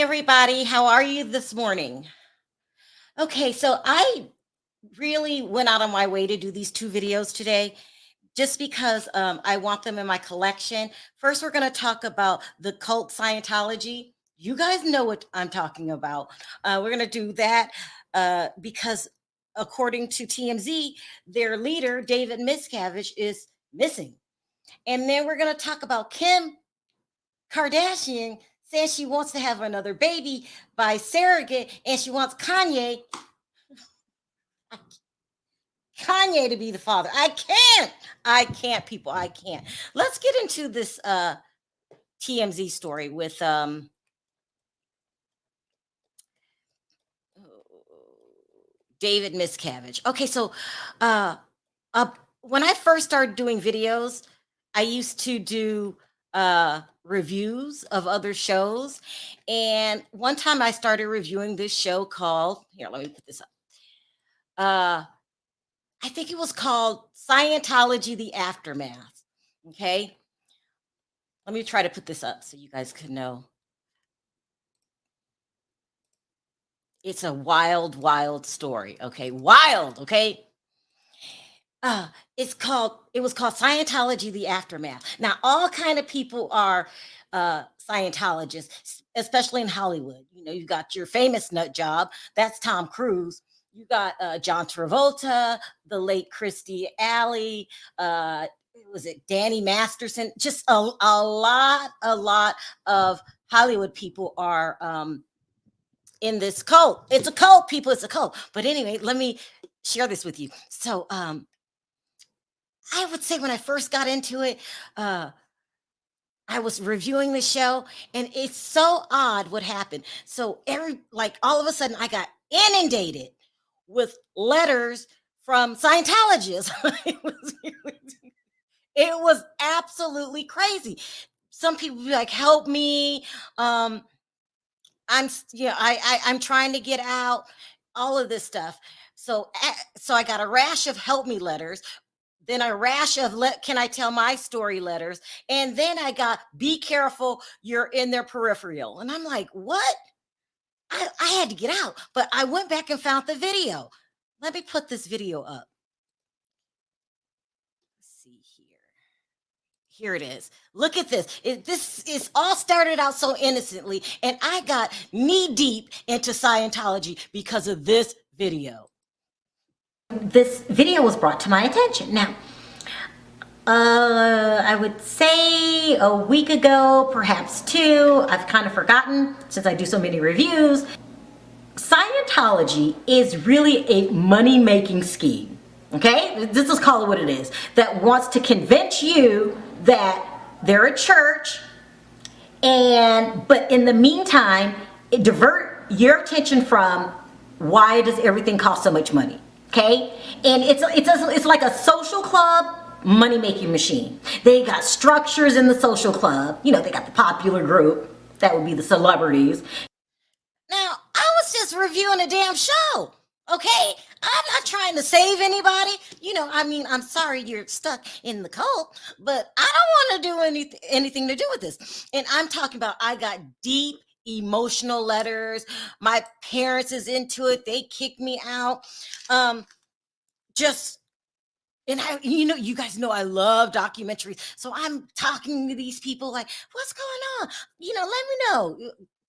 everybody. How are you this morning? Okay, so I really went out of my way to do these two videos today just because I want them in my collection. First, we're going to talk about the cult Scientology. You guys know what I'm talking about. We're going to do that because, according to TMZ, their leader, David Miscavige, is missing. And then we're going to talk about Kim Kardashian says she wants to have another baby by surrogate and she wants Kanye to be the father. I can't, people. I can't. Let's get into this TMZ story with David Miscavige. Okay, so uh, uh when I first started doing videos, I used to do reviews of other shows. And one time I started reviewing this show called, here, let me put this up. I think it was called Scientology The Aftermath. Okay. Let me try to put this up so you guys could know. It's a wild, wild story. Okay. Wild. Okay. It was called Scientology The Aftermath. Now, all kind of people are Scientologists, especially in Hollywood. You know, you got your famous nut job, that's Tom Cruise. You got John Travolta, the late Christy Alley, was it Danny Masterson? Just a lot of Hollywood people are in this cult. It's a cult, people. It's a cult. But anyway, let me share this with you. So I would say when I first got into it, I was reviewing the show, and it's so odd what happened. So all of a sudden, I got inundated with letters from Scientologists. it was absolutely crazy. Some people be like, "Help me! I'm trying to get out." All of this stuff. So I got a rash of help me letters, then a rash of can I tell my story letters, and then I got be careful, you're in their peripheral. And I'm like, what? I had to get out, but I went back and found the video. Let me put this video up. Let's see here. Here it is. Look at this. This is all started out so innocently, and I got knee deep into Scientology because of this video. This video was brought to my attention. Now, I would say a week ago, perhaps two. I've kind of forgotten since I do so many reviews. Scientology is really a money-making scheme. Okay, this is call it what it is. That wants to convince you that they're a church, but in the meantime, it divert your attention from why does everything cost so much money. Okay, and it's like a social club money-making machine. They got structures in the social club. You know, they got the popular group. That would be the celebrities. Now, I was just reviewing a damn show. Okay, I'm not trying to save anybody. You know, I mean, I'm sorry you're stuck in the cult, but I don't want to do anything to do with this. And I'm talking about, I got deep emotional letters. My parents is into it. They kicked me out. And you guys know I love documentaries. So I'm talking to these people like, what's going on? Let me know.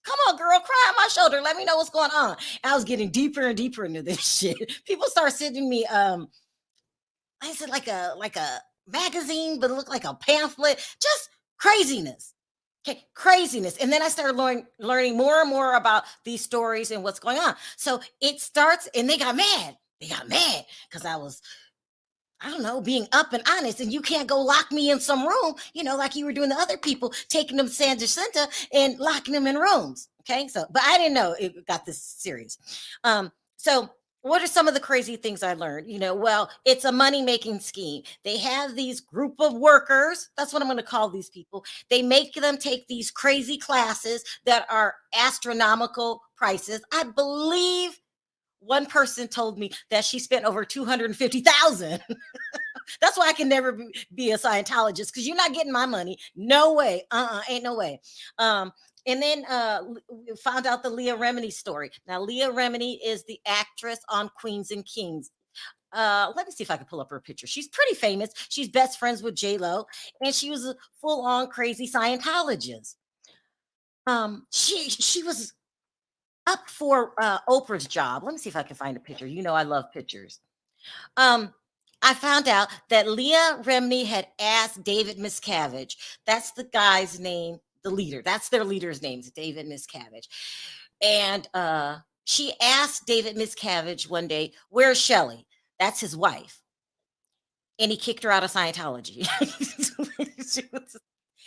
Come on, girl, cry on my shoulder. Let me know what's going on. And I was getting deeper and deeper into this shit. People start sending me, I said like a magazine, but it looked like a pamphlet. Just craziness. Okay, craziness. And then I started learning more and more about these stories and what's going on. So it starts, and they got mad. They got mad because I don't know, being up and honest, and you can't go lock me in some room, like you were doing to other people, taking them to San Jacinto and locking them in rooms. Okay. But I didn't know it got this serious. So what are some of the crazy things I learned? Well, it's a money-making scheme. They have these group of workers. That's what I'm going to call these people. They make them take these crazy classes that are astronomical prices. I believe one person told me that she spent over $250,000 That's why I can never be a Scientologist because you're not getting my money. No way. Ain't no way. Um, and then we found out the Leah Remini story. Now, Leah Remini is the actress on Queens and Kings. Let me see if I can pull up her picture. She's pretty famous. She's best friends with J Lo, and she was a full-on crazy Scientologist. She was up for Oprah's job. Let me see if I can find a picture. You know, I love pictures. Um, I found out that Leah Remini had asked David Miscavige. That's the guy's name, the leader. That's their leader's name, is David Miscavige. And she asked David Miscavige one day, "Where's Shelley?" That's his wife. And he kicked her out of Scientology.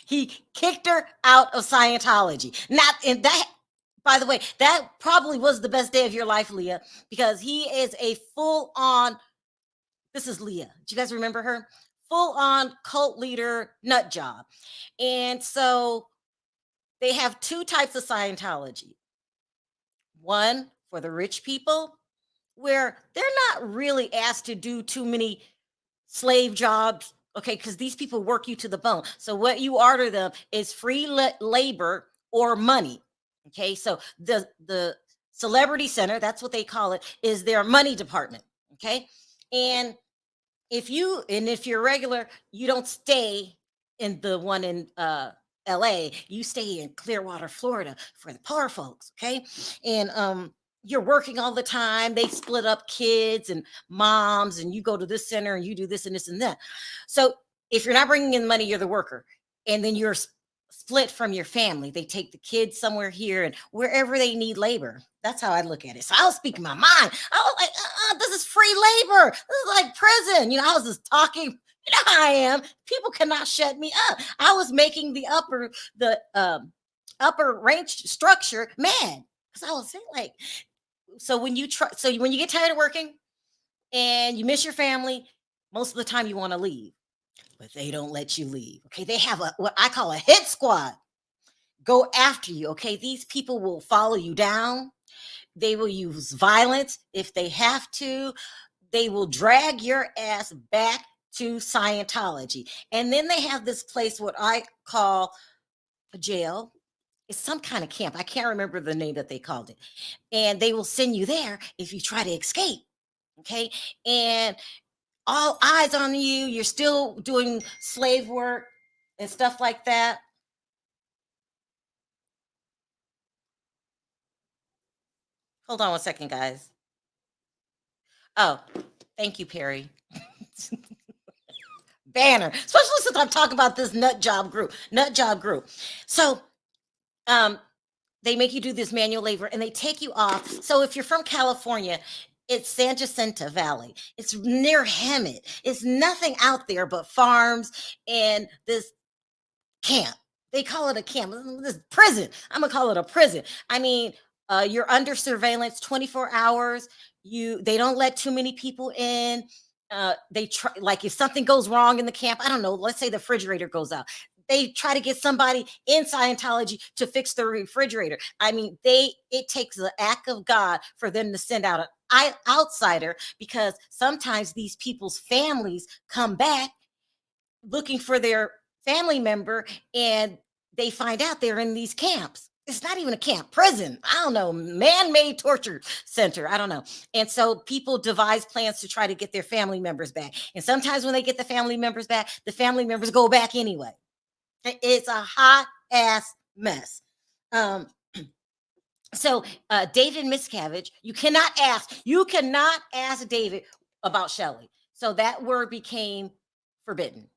He kicked her out of Scientology. Not in that, by the way, that probably was the best day of your life, Leah, because he is a full on, this is Leah. Do you guys remember her? Full on cult leader nut job. And so they have two types of Scientology. One for the rich people, where they're not really asked to do too many slave jobs, okay, because these people work you to the bone. So what you order them is free labor or money. Okay, so the celebrity center, that's what they call it, is their money department. Okay, and if you're regular, you don't stay in the one in LA, you stay in Clearwater, Florida for the poor folks, okay? And you're working all the time. They split up kids and moms, and you go to this center and you do this and this and that. So if you're not bringing in money, you're the worker. And then you're split from your family. They take the kids somewhere here and wherever they need labor. That's how I look at it. So I was speaking my mind. I was like, this is free labor. This is like prison. I was just talking. You know how I am. People cannot shut me up. I was making the upper range structure mad because I was saying like, so when you get tired of working and you miss your family, most of the time you want to leave, but they don't let you leave. Okay, they have what I call a hit squad go after you. Okay, these people will follow you down. They will use violence if they have to. They will drag your ass back to Scientology. And then they have this place, what I call a jail. It's some kind of camp. I can't remember the name that they called it. And they will send you there if you try to escape. Okay. And all eyes on you. You're still doing slave work and stuff like that. Hold on one second, guys. Oh, thank you, Perry. Banner, especially since I'm talking about this nut job group. So, um, they make you do this manual labor and they take you off. So if you're from California, it's San Jacinto Valley. It's near Hemet. It's nothing out there but farms and this camp. They call it a camp. This prison. I'm gonna call it a prison. I mean, you're under surveillance 24 hours. They don't let too many people in. They try, like if something goes wrong in the camp, I don't know, let's say the refrigerator goes out. They try to get somebody in Scientology to fix the refrigerator. I mean, it takes the act of God for them to send out an outsider because sometimes these people's families come back looking for their family member and they find out they're in these camps. It's not even a camp, prison. I don't know, man-made torture center. I don't know. And so people devise plans to try to get their family members back. And sometimes when they get the family members back, the family members go back anyway. It's a hot ass mess. Um, so David Miscavige, you cannot ask David about Shelley. So that word became forbidden.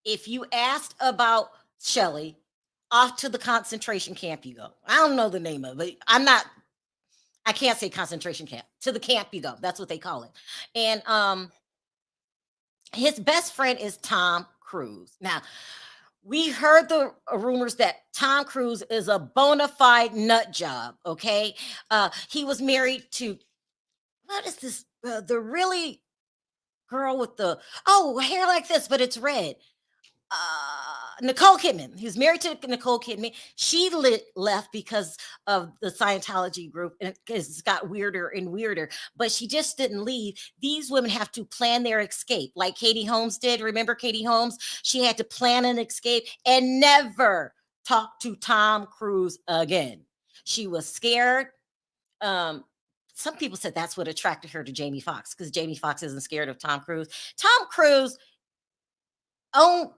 If you asked about Shelley, off to the concentration camp you go. I don't know the name of it. I can't say concentration camp. To the camp you go. That's what they call it. And his best friend is Tom Cruise. Now, we heard the rumors that Tom Cruise is a bona fide nut job. Okay. He was married to, what is this? The really girl with the hair like this, but it's red. Nicole Kidman. He was married to Nicole Kidman. She left because of the Scientology group, and it's got weirder and weirder. But she just didn't leave. These women have to plan their escape, like Katie Holmes did. Remember Katie Holmes? She had to plan an escape and never talk to Tom Cruise again. She was scared. Um, some people said that's what attracted her to Jamie Foxx because Jamie Foxx isn't scared of Tom Cruise. Tom Cruise, oh,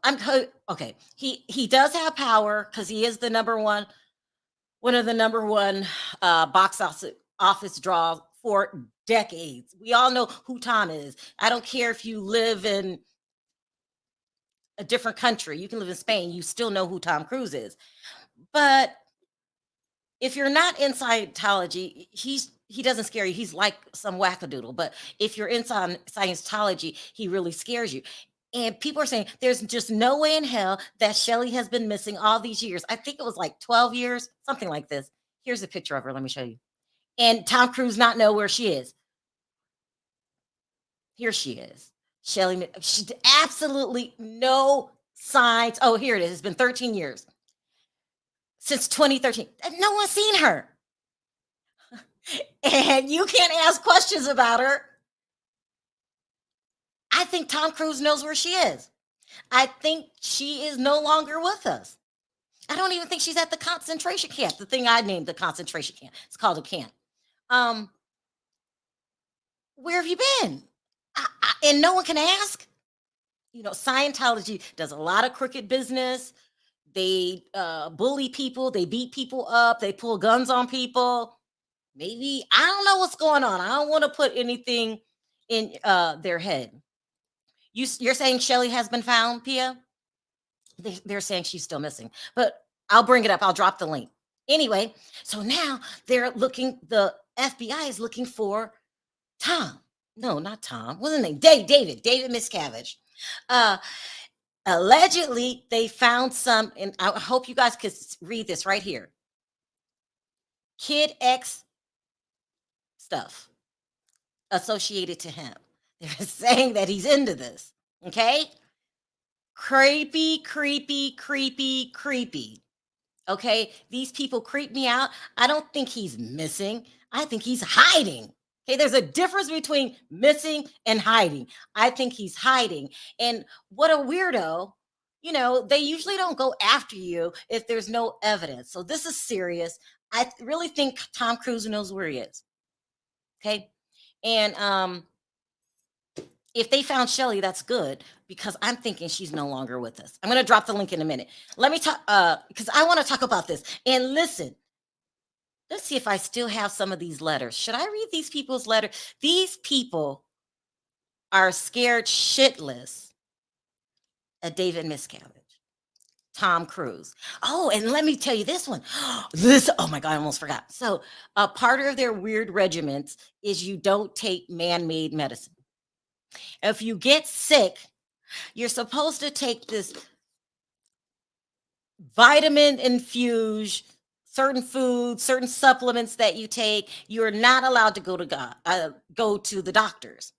okay. He does have power because he is the number one of the number one box office draws for decades. We all know who Tom is. I don't care if you live in a different country. You can live in Spain. You still know who Tom Cruise is. But if you're not in Scientology, he doesn't scare you. He's like some wackadoodle. But if you're in Scientology, he really scares you. And people are saying there's just no way in hell that Shelly has been missing all these years. I think it was like 12 years, something like this. Here's a picture of her. Let me show you. And Tom Cruise not know where she is. Here she is. Shelly, she absolutely no signs. Oh, here it is. It's been 13 years since 2013. No one's seen her. And you can't ask questions about her. I think Tom Cruise knows where she is. I think she is no longer with us. I don't even think she's at the concentration camp. The thing I named the concentration camp. It's called a camp. Um, where have you been? And no one can ask. You know, Scientology does a lot of crooked business. They bully people. They beat people up. They pull guns on people. Maybe I don't know what's going on. I don't want to put anything in their head. You're saying Shelly has been found, Pia? They're saying she's still missing, but I'll bring it up. I'll drop the link. Anyway, so now they're looking, the FBI is looking for Tom. No, not Tom. What's his name? David Miscavige. Uh, allegedly, they found some, and I hope you guys could read this right here. Kid X stuff associated to him. They're saying that he's into this. Okay. Creepy, creepy, creepy, creepy. Okay. These people creep me out. I don't think he's missing. I think he's hiding. Okay. There's a difference between missing and hiding. I think he's hiding. And what a weirdo. You know, they usually don't go after you if there's no evidence. So this is serious. I really think Tom Cruise knows where he is. Okay. And if they found Shelly, that's good because I'm thinking she's no longer with us. I'm going to drop the link in a minute. Let me talk because I want to talk about this. And listen, let's see if I still have some of these letters. Should I read these people's letter? These people are scared shitless at David Miscavige, Tom Cruise. Oh, and let me tell you this one. This, oh my God, I almost forgot. So, part of their weird regiments is you don't take man-made medicine. If you get sick, you're supposed to take this vitamin infused certain foods, certain supplements that you take. You're not allowed to go to the doctors.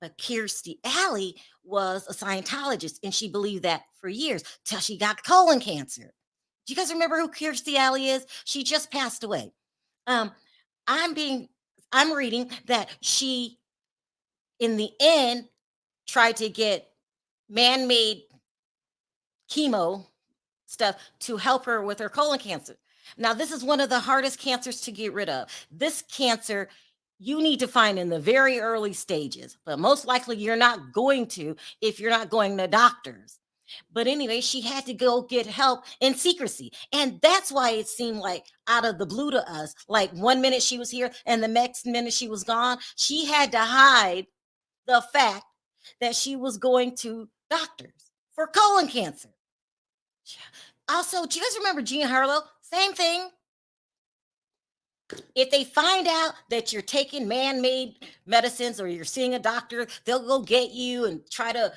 But Kirstie Alley was a Scientologist, and she believed that for years till she got colon cancer. Do you guys remember who Kirstie Alley is? She just passed away. Um, I'm being, I'm reading that she, in the end, tried to get man-made chemo stuff to help her with her colon cancer. Now, this is one of the hardest cancers to get rid of. This cancer you need to find in the very early stages, but most likely you're not going to if you're not going to doctors. But anyway, she had to go get help in secrecy. And that's why it seemed like out of the blue to us, like 1 minute she was here and the next minute she was gone. She had to hide the fact that she was going to doctors for colon cancer. Also, do you guys remember Jean Harlow? Same thing. If they find out that you're taking man-made medicines or you're seeing a doctor, they'll go get you and try to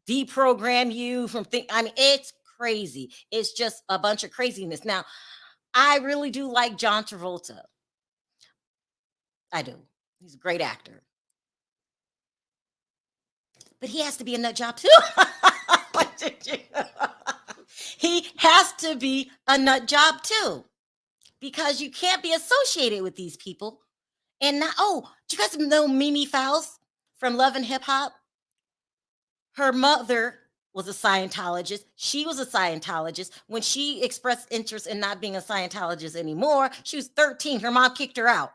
deprogram you from things. I mean, it's crazy. It's just a bunch of craziness. Now, I really do like John Travolta. I do. He's a great actor. But he has to be in that job too. He has to be a nut job too, because you can't be associated with these people. And now, oh, do you guys know Mimi Faust from Love and Hip Hop? Her mother was a Scientologist. She was a Scientologist. When she expressed interest in not being a Scientologist anymore, she was 13. Her mom kicked her out.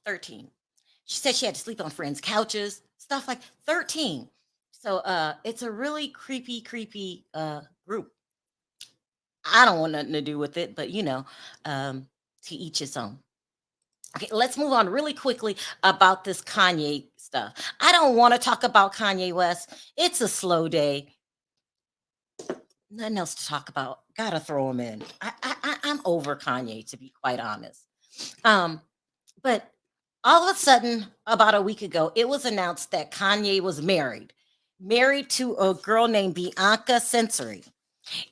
13. She said she had to sleep on friends' couches, stuff like 13. So it's a really creepy group. I don't want nothing to do with it, but to each his own. Okay, let's move on really quickly about this Kanye stuff. I don't want to talk about Kanye West. It's a slow day. Nothing else to talk about. Gotta throw him in. I'm over Kanye, to be quite honest. But all of a sudden, about a week ago, it was announced that Kanye was married to a girl named Bianca Sensory,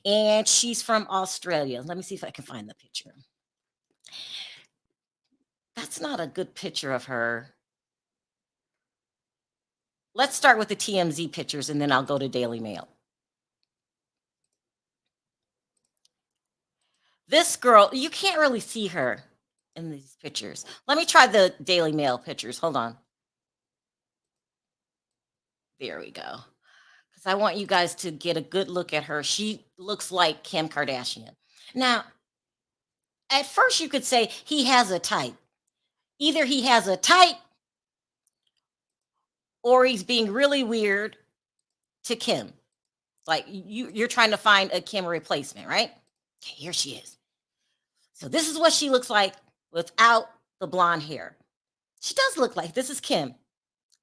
and she's from Australia. Let me see if I can find the picture. That's not a good picture of her. Let's start with the TMZ pictures and then I'll go to Daily Mail. This girl, you can't really see her in these pictures. Let me try the Daily Mail pictures. Hold on. There we go. Because I want you guys to get a good look at her. She looks like Kim Kardashian. Now, at first you could say he has a type. Either he has a type or he's being really weird to Kim. Like you're trying to find a Kim replacement, right? Okay, here she is. So this is what she looks like without the blonde hair. She does look like this is Kim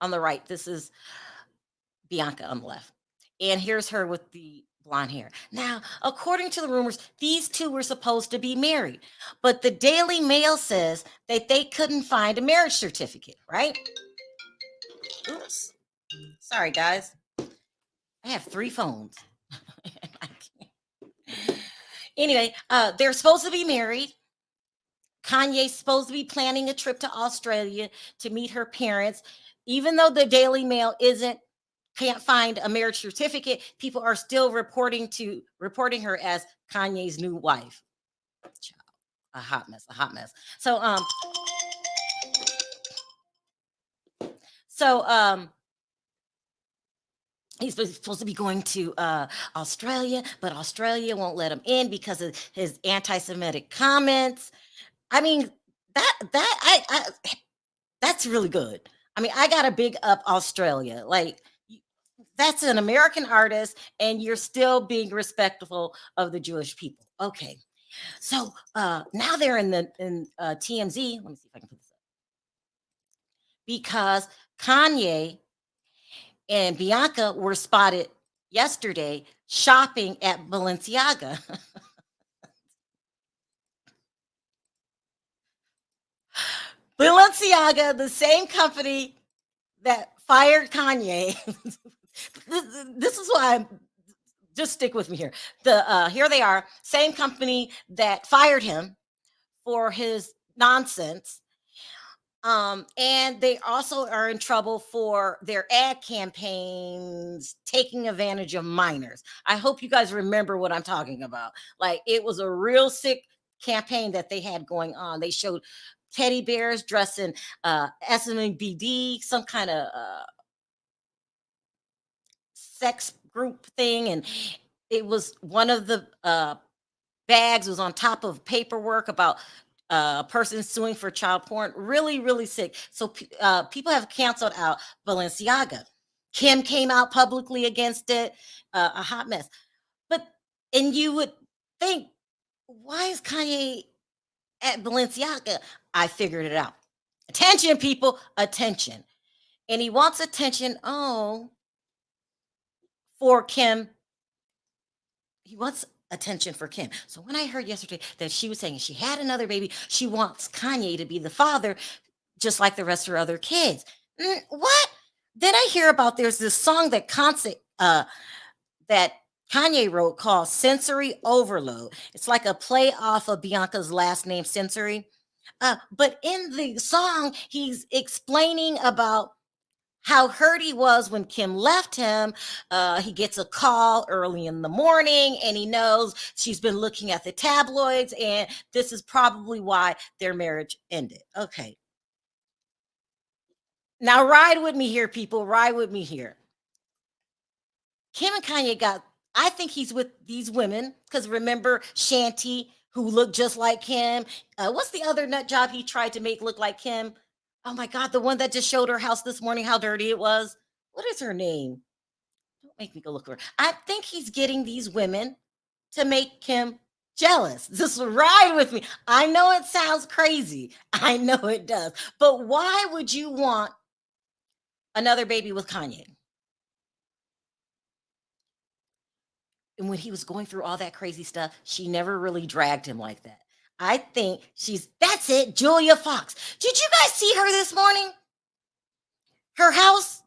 on the right. This is Bianca on the left. And here's her with the blonde hair. Now, according to the rumors, these two were supposed to be married, but the Daily Mail says that they couldn't find a marriage certificate, right? Oops. Sorry, guys. I have 3 phones. Anyway, they're supposed to be married. Kanye's supposed to be planning a trip to Australia to meet her parents. Even though the Daily Mail can't find a marriage certificate, people are still reporting her as Kanye's new wife. A hot mess. So he's supposed to be going to Australia, but Australia won't let him in because of his anti-Semitic comments. I mean, that's really good. I mean, I got to big up Australia. Like, that's an American artist, and you're still being respectful of the Jewish people. Okay, so now they're in TMZ. Let me see if I can put this up. Because Kanye and Bianca were spotted yesterday shopping at Balenciaga. Balenciaga, the same company that fired Kanye. This is why I'm just stick with me here. Here they are, same company that fired him for his nonsense. And they also are in trouble for their ad campaigns taking advantage of minors. I hope you guys remember what I'm talking about. Like, it was a real sick campaign that they had going on. They showed teddy bears dressed in SMBD, some kind of sex group thing, and it was one of the bags was on top of paperwork about a person suing for child porn. Really sick. So people have canceled out Balenciaga. Kim came out publicly against it. A hot mess. And you would think, why is Kanye at Balenciaga? I figured it out. Attention, people, attention. And he wants attention. Oh, for Kim. He wants attention for Kim. So when I heard yesterday that she was saying she had another baby, she wants Kanye to be the father, just like the rest of her other kids. What? Then I hear about there's this song that that Kanye wrote called Sensory Overload. It's like a play off of Bianca's last name, Sensory. But in the song, he's explaining about how hurt he was when Kim left him. He gets a call early in the morning and he knows she's been looking at the tabloids, and this is probably why their marriage ended. Okay. Now, ride with me here, people. Ride with me here. Kim and Kanye got, I think he's with these women because remember Shanti, who looked just like Kim. What's the other nut job he tried to make look like Kim? Oh my God, the one that just showed her house this morning, how dirty it was. What is her name? Don't make me go look for her. I think he's getting these women to make Kim jealous. Just ride with me. I know it sounds crazy. I know it does. But why would you want another baby with Kanye? And when he was going through all that crazy stuff, she never really dragged him like that. I think that's it, Julia Fox. Did you guys see her this morning? Her house?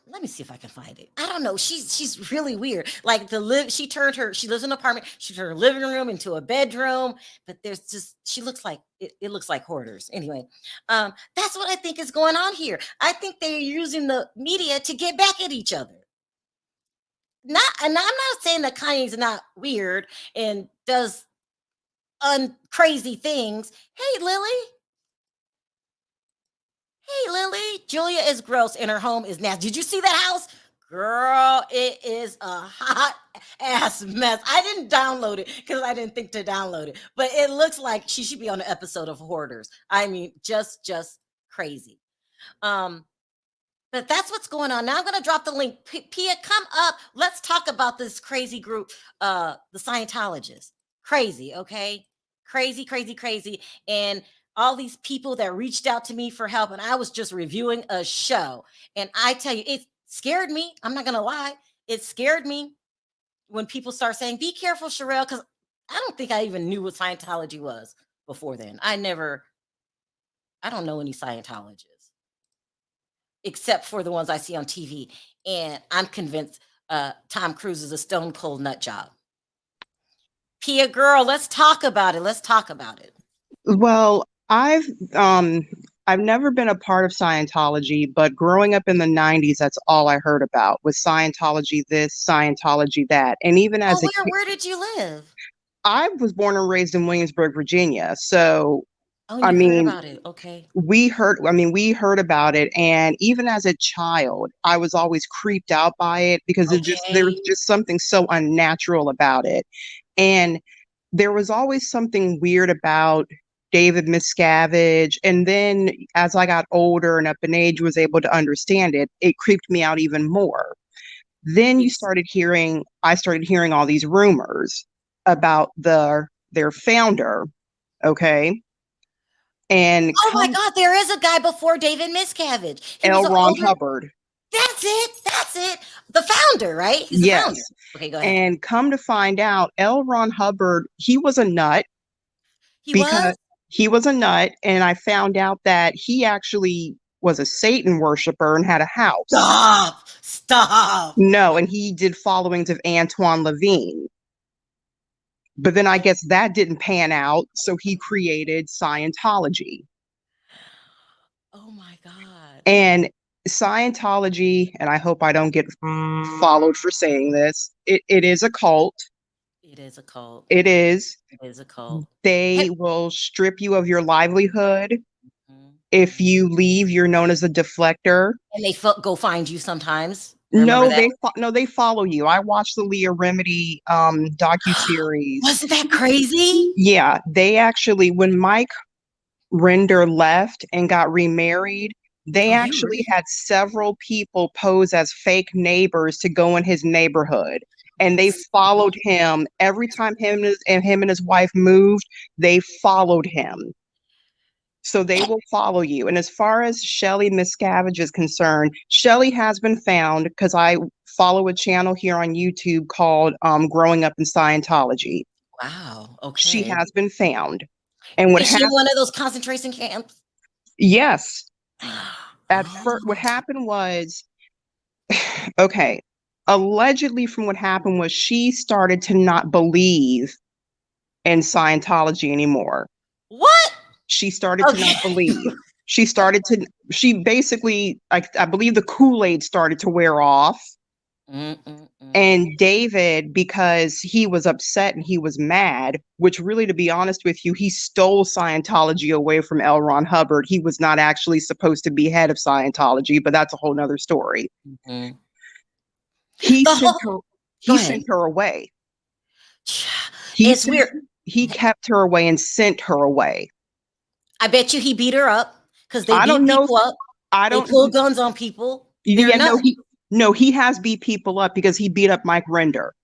Let me see if I can find it. I don't know. She's really weird. Like she lives in an apartment. She turned her living room into a bedroom, but she looks like it looks like hoarders. Anyway, that's what I think is going on here. I think they're using the media to get back at each other. I'm not saying that Kanye's not weird and does crazy things. Hey, Lily. Hey, Lily. Julia is gross and her home is nasty. Did you see that house? Girl, it is a hot ass mess. I didn't download it because I didn't think to download it, but it looks like she should be on an episode of Hoarders. I mean, just crazy. But that's what's going on. Now I'm going to drop the link. Pia, come up. Let's talk about this crazy group, the Scientologists. Crazy, okay? Crazy, crazy, crazy. And all these people that reached out to me for help, and I was just reviewing a show. And I tell you, it scared me. I'm not going to lie. It scared me when people start saying, be careful, Sharrell, because I don't think I even knew what Scientology was before then. I don't know any Scientologists except for the ones I see on TV. And I'm convinced Tom Cruise is a stone cold nut job. Pia, girl, let's talk about it. Let's talk about it. Well, I've never been a part of Scientology, but growing up in the 90s, that's all I heard about was Scientology this, Scientology that. And even as where did you live? I was born and raised in Williamsburg, Virginia. So you heard about it. Okay. We heard about it. And even as a child, I was always creeped out by it because there was just something so unnatural about it. And there was always something weird about David Miscavige. And then as I got older and up in age, was able to understand it, it creeped me out even more. Then I started hearing all these rumors about their founder. Okay. And oh my God, there is a guy before David Miscavige. L. Ron Hubbard. That's it. The founder, right? He's yes. The founder. Okay, go ahead. And come to find out, L. Ron Hubbard, he was a nut. He was a nut, and I found out that he actually was a Satan worshiper and had a house. Stop. No, and he did followings of Antoine Levine. But then I guess that didn't pan out, so he created Scientology. Oh my God. And Scientology, and I hope I don't get followed for saying this, it is a cult. It is a cult. It is. It is a cult. They will strip you of your livelihood. Mm-hmm. If you leave, you're known as a deflector. And they go find you sometimes. No, they follow you. I watched the Leah Remini docuseries. Wasn't that crazy? Yeah, they actually, when Mike Render left and got remarried, they actually had several people pose as fake neighbors to go in his neighborhood. And they followed him every time him and his wife moved, they followed him. So they will follow you. And as far as Shelly Miscavige is concerned, Shelly has been found because I follow a channel here on YouTube called Growing Up in Scientology. Wow. Okay. She has been found. And is she in one of those concentration camps? Yes. At first, what happened was, okay, allegedly from what happened was she started to not believe in Scientology anymore. What? She started to not believe. She basically, like, I believe the Kool-Aid started to wear off. And David, because he was upset and he was mad, which really, to be honest with you, he stole Scientology away from L. Ron Hubbard. He was not actually supposed to be head of Scientology, but that's a whole nother story. He sent her away. It's weird. He kept her away and sent her away. I bet you he beat her up because they beat people up. They pull guns on people. He has beat people up because he beat up Mike Render.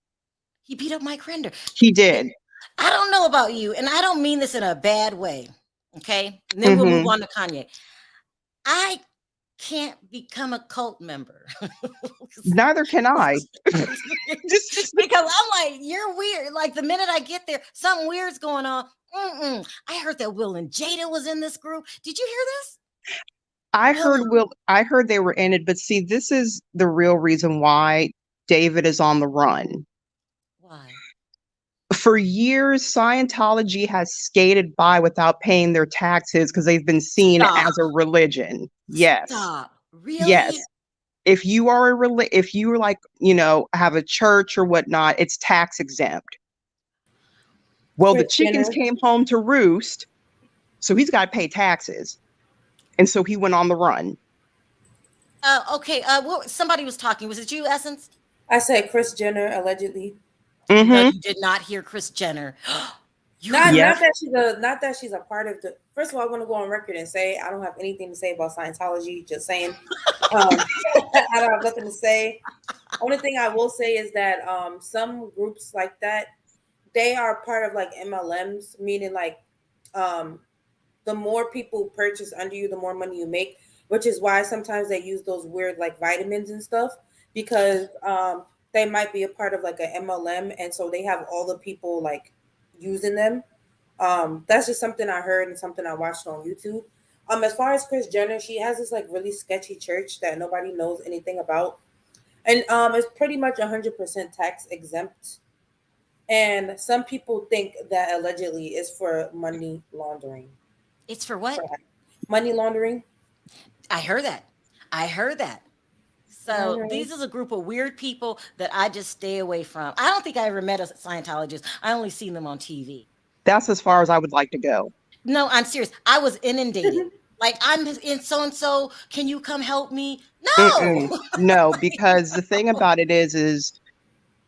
He beat up Mike Render. He did. I don't know about you, and I don't mean this in a bad way. Okay, and then we'll move on to Kanye. I can't become a cult member. Neither can I. Just because I'm like, you're weird. Like the minute I get there, something weird's going on. I heard that Will and Jada was in this group. Did you hear this? I heard they were in it, but see, this is the real reason why David is on the run. Why? For years, Scientology has skated by without paying their taxes because they've been seen as a religion. Yes. Stop. Really? Yes. If you are if you are like, have a church or whatnot, it's tax exempt. Well, the chickens came home to roost, so he's got to pay taxes. And so he went on the run. Okay. Somebody was talking. Was it you, Essence? I said Kris Jenner, allegedly. No, you did not hear Kris Jenner. Not that she's a part of the. First of all, I want to go on record and say I don't have anything to say about Scientology. Just saying, I don't have nothing to say. Only thing I will say is that some groups like that, they are part of like MLMs, meaning like the more people purchase under you, the more money you make. Which is why sometimes they use those weird like vitamins and stuff because they might be a part of like an MLM, and so they have all the people like using them. That's just something I heard and something I watched on YouTube. As far as Kris Jenner, she has this like really sketchy church that nobody knows anything about, and it's pretty much 100% tax exempt. And some people think that allegedly is for money laundering. It's for what? Money laundering. I heard that. So these is a group of weird people that I just stay away from. I don't think I ever met a Scientologist. I only seen them on TV. That's as far as I would like to go. No, I'm serious. I was inundated. Like, I'm in so-and-so. Can you come help me? No. No, because the thing about it is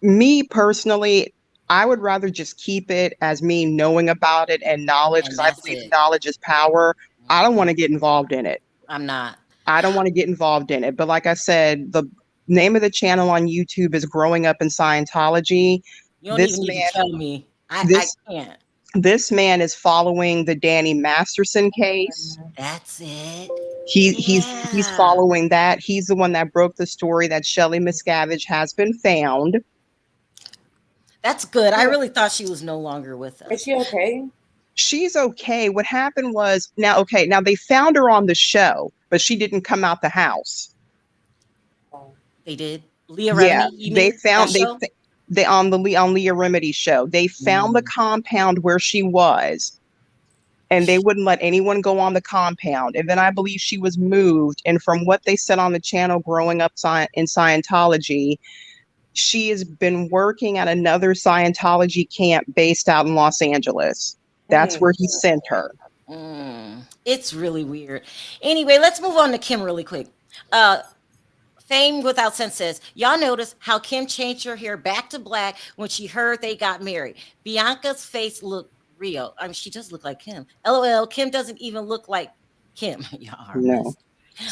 me personally, I would rather just keep it as me knowing about it and knowledge, because I believe knowledge is power. I don't want to get involved in it. I'm not. I don't want to get involved in it. But like I said, the name of the channel on YouTube is Growing Up in Scientology. You don't even need to tell me. I can't. This man is following the Danny Masterson case. That's it. He's following that. He's the one that broke the story that Sharrell Miscavige has been found. That's good. I really thought she was no longer with us. Is she okay? She's okay. What happened was, now they found her on the show, but she didn't come out the house. They did? Leah Remini? Yeah, they on Leah Remini's show. They found the compound where she was, and they wouldn't let anyone go on the compound. And then I believe she was moved. And from what they said on the channel, Growing Up in Scientology, she has been working at another Scientology camp based out in Los Angeles. That's where he sent her. It's really weird. Anyway, let's move on to Kim really quick. Fame Without Sense says, y'all notice how Kim changed her hair back to black when she heard they got married. Bianca's face looked real. I mean, she does look like Kim. LOL, Kim doesn't even look like Kim. Y'all are no.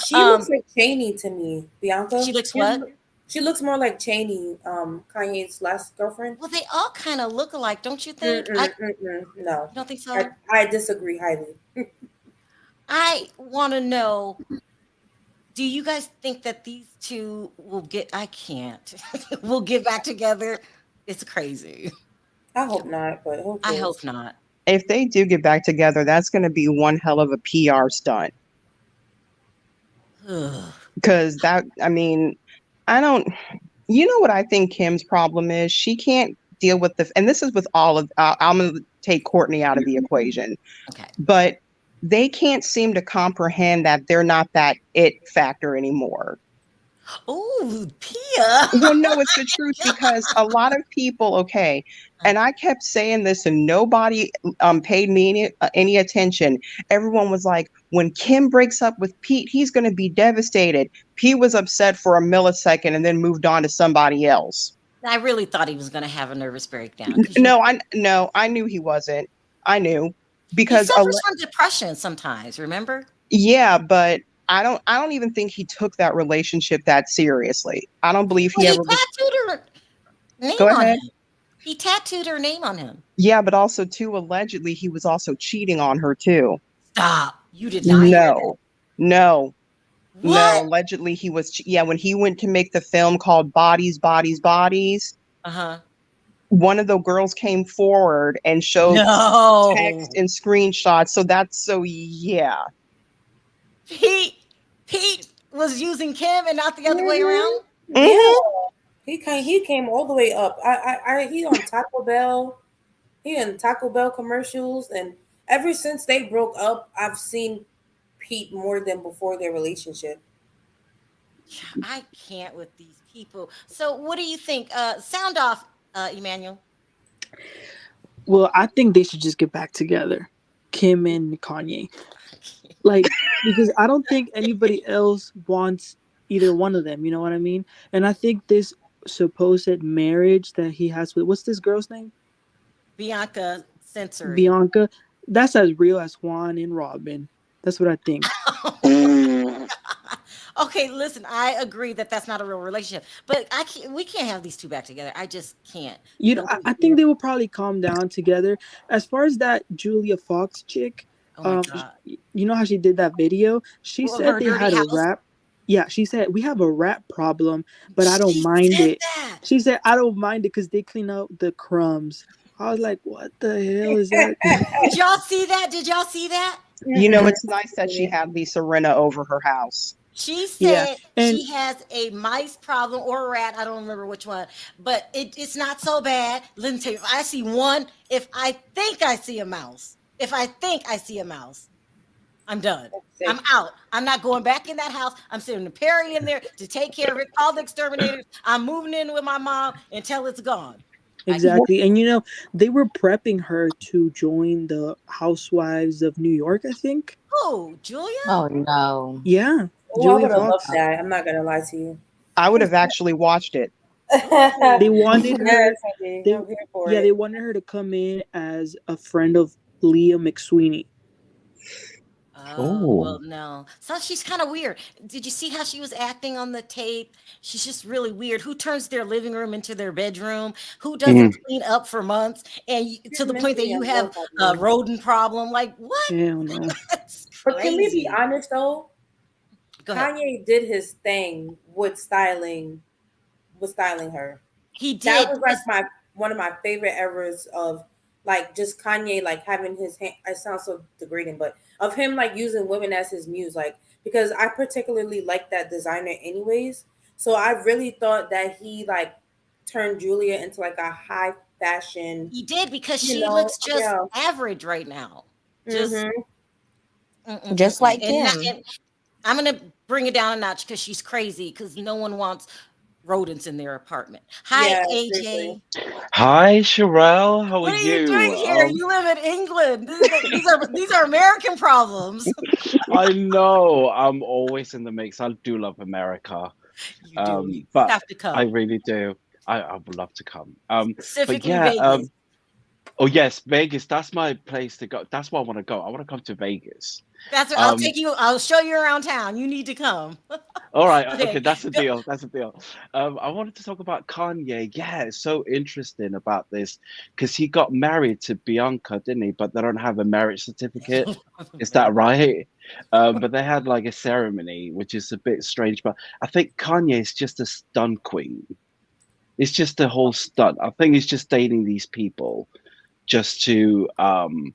She looks like Cheney to me, Bianca. She looks what? She looks more like Cheney, Kanye's last girlfriend. Well, they all kind of look alike, don't you think? No. You don't think so? I disagree highly. I want to know, do you guys think that these two will get, will get back together? It's crazy. I hope not, but I hope not. If they do get back together, that's going to be one hell of a PR stunt. Because you know what I think Kim's problem is? She can't deal with and this is with all of, I'm going to take Courtney out of the equation. Okay. But they can't seem to comprehend that they're not that it factor anymore. Oh, Pia. Well, no, it's the truth because a lot of people, okay, and I kept saying this and nobody paid me any attention. Everyone was like, when Kim breaks up with Pete, he's going to be devastated. Pete was upset for a millisecond and then moved on to somebody else. I really thought he was going to have a nervous breakdown. No, I knew he wasn't. I knew He because suffers from depression sometimes, remember? yeah, but I don't even think he took that relationship that seriously. I don't believe he Well, he ever was. tattooed her name Go on ahead. him. He tattooed her name on him. Yeah, but also too allegedly he was also cheating on her too. Stop. You did not hear that. No. What? No, allegedly he was yeah, when he went to make the film called Bodies, Bodies, Bodies. Uh-huh. One of the girls came forward and showed text and screenshots. So yeah. Pete was using Kim and not the other way around. Yeah, he came all the way up. He on Taco Bell. He in Taco Bell commercials, and ever since they broke up, I've seen Pete more than before their relationship. I can't with these people. So, what do you think? Sound off, Emmanuel. Well, I think they should just get back together, Kim and Kanye. Like, because I don't think anybody else wants either one of them. You know what I mean? And I think this supposed marriage that he has with, what's this girl's name? Bianca Sensory. Bianca. That's as real as Juan and Robin. That's what I think. Okay, listen, I agree that that's not a real relationship, but we can't have these two back together. I just can't. You know, I think they will probably calm down together. As far as that Julia Fox chick, oh my God. you know how she did that video? She said they had a rap. Yeah, she said we have a rap problem, but I don't mind it. That. She said I don't mind it because they clean up the crumbs. I was like, what the hell is that? Did y'all see that? Did y'all see that? You know, it's nice that she had Lisa Rinna over her house. She said she has a mice problem or a rat. I don't remember which one, but it's not so bad. Let me tell you, if I see one, if I think I see a mouse, I'm done. I'm out. I'm not going back in that house. I'm sending Perry in there to take care of it. Call the exterminators. I'm moving in with my mom until it's gone. Exactly. And, you know, they were prepping her to join the Housewives of New York, I think. Oh, Julia? Oh, no. Yeah. Oh, I would have loved that. I'm not going to lie to you. I would have actually watched it. They wanted her. They wanted her to come in as a friend of Leah McSweeney. Oh, well, no. So she's kind of weird. Did you see how she was acting on the tape? She's just really weird. Who turns their living room into their bedroom? Who doesn't clean up for months? And to the point that you have a rodent problem? Like, what? Hell no. But can we be honest, though? Kanye did his thing with styling her. He did. That was like one of my favorite eras of like just Kanye like having his hand. It sounds so degrading, but of him like using women as his muse, like because I particularly like that designer anyways. So I really thought that he like turned Julia into like a high fashion. He did because she looks just average right now. Just like him. I'm gonna bring it down a notch because she's crazy because no one wants rodents in their apartment. Hi, AJ. Seriously. Hi, Sharrell. How What are are you doing here? You live in England. These are American problems. I know. I'm always in the mix. I do love America. You do. You but have to come. I really do. I would love to come. Specifically but yeah, Vegas. oh yes, Vegas. That's my place to go. That's where I want to go. I want to come to Vegas. That's what I'll take you. I'll show you around town. You need to come. All right. Okay. That's a deal. That's a deal. I wanted to talk about Kanye. Yeah, it's so interesting about this because he got married to Bianca, didn't he? But they don't have a marriage certificate. Is that right? But they had like a ceremony, which is a bit strange. But I think Kanye is just a stunt queen. It's just a whole stunt. I think he's just dating these people just to. I'm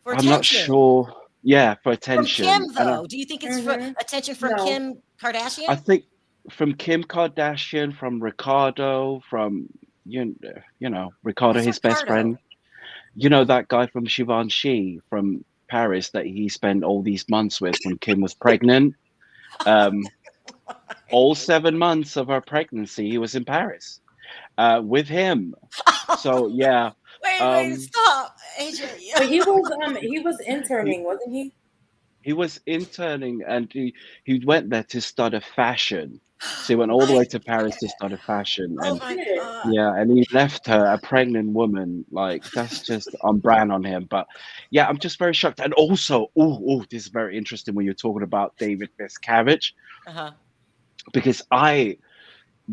not sure. Yeah, for attention. From Kim, though, do you think it's for attention from Kim Kardashian? I think from Kim Kardashian, from Ricardo, from you know Ricardo, his best friend. You know that guy from Givenchy, from Paris that he spent all these months with when Kim was pregnant. All 7 months of her pregnancy, he was in Paris with him. So yeah. Wait, stop, AJ. But he was interning, wasn't he? He was interning, and he went there to study fashion. So he went all the way to Paris to study fashion, Oh and my God. yeah, and he left her a pregnant woman. Like that's just on brand on him. But yeah, I'm just very shocked. And also, this is very interesting when you're talking about David Miscavige, Uh-huh. because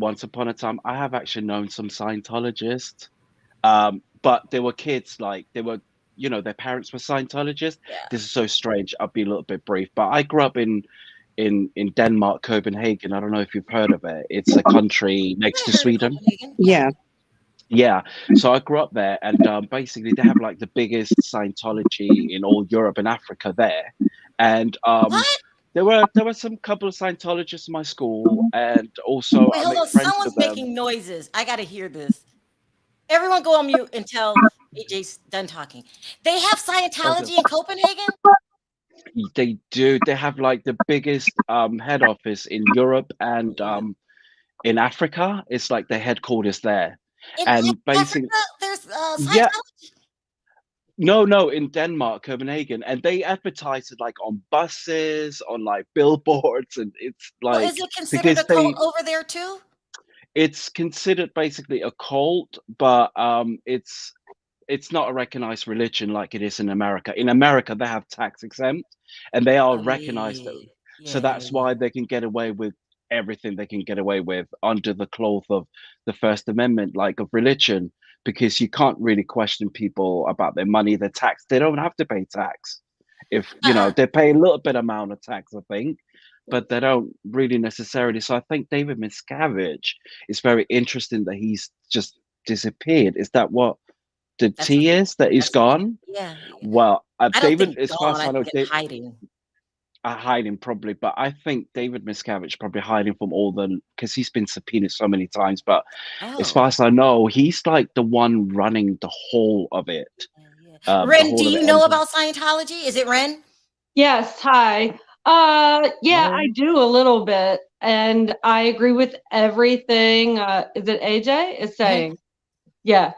once upon a time I have actually known some Scientologists. But they were kids, like they were, their parents were Scientologists. Yeah. This is so strange. I'll be a little bit brief, but I grew up in Denmark, Copenhagen. I don't know if you've heard of it. It's a country next to Sweden. Yeah. Yeah. So I grew up there, and basically they have like the biggest Scientology in all Europe and Africa there. And What? there were some couple of Scientologists in my school, and also Wait, I hold make on. friends Someone's with them. making noises. I gotta hear this. Everyone go on mute until AJ's done talking. They have Scientology in Copenhagen? They do. They have like the biggest head office in Europe and in Africa. It's like the headquarters there. In And basically, Africa, there's yeah, Scientology? no, in Denmark, Copenhagen, and they advertise it like on buses, on like billboards, and it's Well, is like it considered because a cult over there too? it's considered basically a cult, but it's not a recognized religion like it is in America. In America, they have tax exempt, and they are Oh, recognized. So yeah. that's why they can get away with everything they can get away with under the cloth of the First Amendment, like of religion, because you can't really question people about their money, their tax. They don't have to pay tax. If Uh-uh. they pay a little bit amount of tax, I think, but they don't really necessarily. So I think David Miscavige is very interesting that he's just disappeared. Is that what the That's what T is that he's that's what gone? yeah. Well, I don't think David, as far gone. as I I know, think it's hiding. hiding probably, but I think David Miscavige probably hiding from all the because he's been subpoenaed so many times. But as Oh. far as I know, he's like the one running the whole of it. Yeah. The Ren, do whole of it. you know about Scientology? Is it Ren? Yes, hi. Yeah, I do a little bit, and I agree with everything. Is it AJ is saying? Yeah,